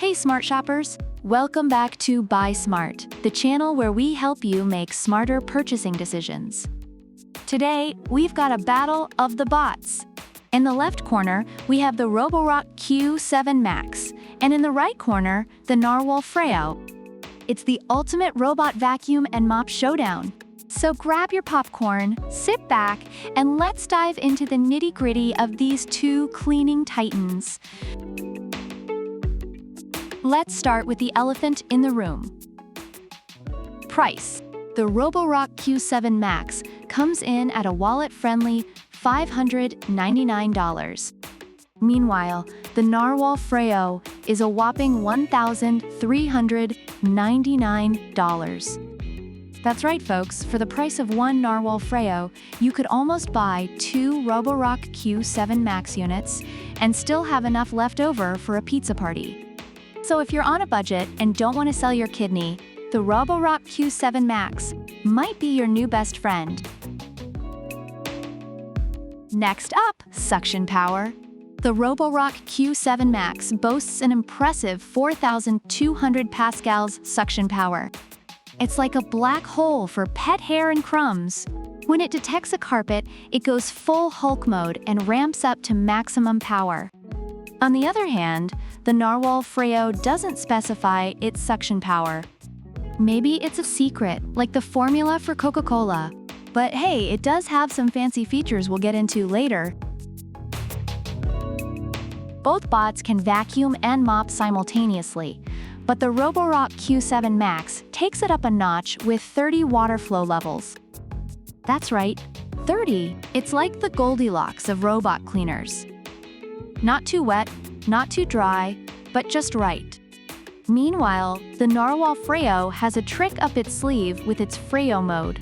Hey smart shoppers, welcome back to Buy Smart, the channel where we help you make smarter purchasing decisions. Today, we've got a battle of the bots. In the left corner, we have the Roborock Q7 Max, and in the right corner, the Narwal Freo. It's the ultimate robot vacuum and mop showdown. So grab your popcorn, sit back, and let's dive into the nitty-gritty of these two cleaning titans. Let's start with the elephant in the room. Price. The Roborock Q7 Max comes in at a wallet-friendly $599. Meanwhile, the Narwal Freo is a whopping $1,399. That's right, folks. For the price of one Narwal Freo, you could almost buy two Roborock Q7 Max units and still have enough left over for a pizza party. So if you're on a budget and don't want to sell your kidney, the Roborock Q7 Max might be your new best friend. Next up, suction power. The Roborock Q7 Max boasts an impressive 4,200 pascals suction power. It's like a black hole for pet hair and crumbs. When it detects a carpet, it goes full Hulk mode and ramps up to maximum power. On the other hand, the Narwal Freo doesn't specify its suction power. Maybe it's a secret, like the formula for Coca-Cola. But hey, it does have some fancy features we'll get into later. Both bots can vacuum and mop simultaneously, but the Roborock Q7 Max takes it up a notch with 30 water flow levels. That's right, 30. It's like the Goldilocks of robot cleaners. Not too wet, not too dry, but just right. Meanwhile, the Narwal Freo has a trick up its sleeve with its Freo mode.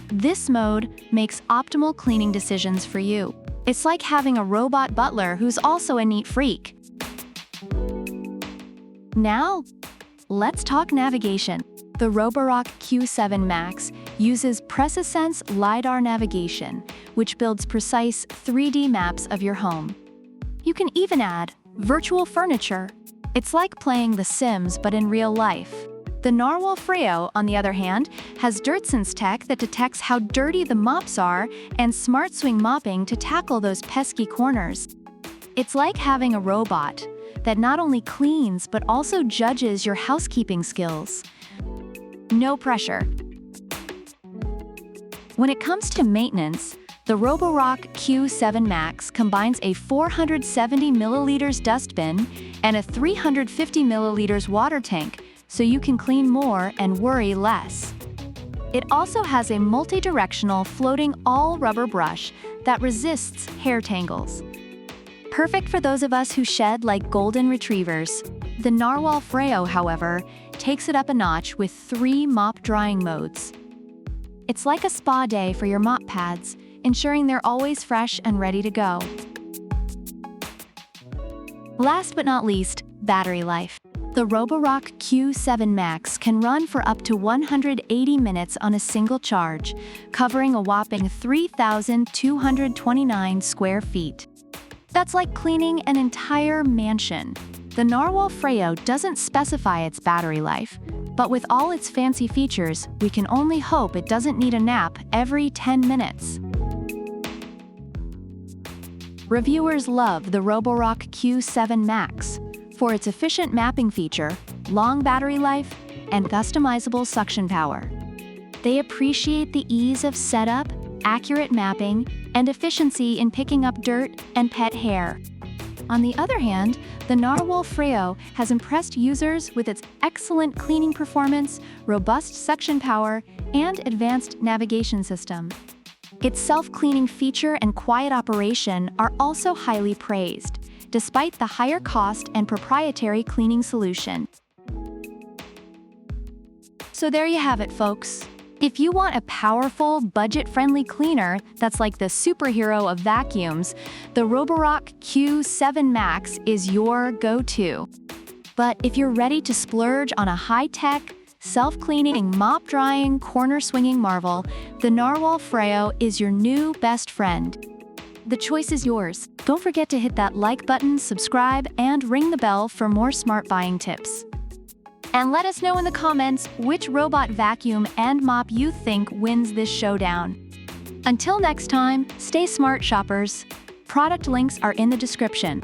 This mode makes optimal cleaning decisions for you. It's like having a robot butler who's also a neat freak. Now, let's talk navigation. The Roborock Q7 Max uses PreciSense LiDAR Navigation, which builds precise 3D maps of your home. You can even add virtual furniture. It's like playing The Sims but in real life. The Narwal Freo, on the other hand, has DirtSense tech that detects how dirty the mops are and smart swing mopping to tackle those pesky corners. It's like having a robot that not only cleans but also judges your housekeeping skills. No pressure. When it comes to maintenance, the Roborock Q7 Max combines a 470 milliliters dustbin and a 350 milliliters water tank, so you can clean more and worry less. It also has a multi-directional floating all-rubber brush that resists hair tangles. Perfect for those of us who shed like golden retrievers. The Narwal Freo, however, takes it up a notch with 3 mop drying modes. It's like a spa day for your mop pads, ensuring they're always fresh and ready to go. Last but not least, battery life. The Roborock Q7 Max can run for up to 180 minutes on a single charge, covering a whopping 3,229 square feet. That's like cleaning an entire mansion. The Narwal Freo doesn't specify its battery life, but with all its fancy features, we can only hope it doesn't need a nap every 10 minutes. Reviewers love the Roborock Q7 Max for its efficient mapping feature, long battery life, and customizable suction power. They appreciate the ease of setup, accurate mapping, and efficiency in picking up dirt and pet hair. On the other hand, the Narwal Freo has impressed users with its excellent cleaning performance, robust suction power, and advanced navigation system. Its self-cleaning feature and quiet operation are also highly praised, despite the higher cost and proprietary cleaning solution. So there you have it, folks. If you want a powerful, budget-friendly cleaner that's like the superhero of vacuums, the Roborock Q7 Max is your go-to. But if you're ready to splurge on a high-tech, self-cleaning, mop-drying, corner-swinging marvel, the Narwal Freo is your new best friend. The choice is yours. Don't forget to hit that like button, subscribe, and ring the bell for more smart buying tips. And let us know in the comments which robot vacuum and mop you think wins this showdown. Until next time, stay smart, shoppers. Product links are in the description.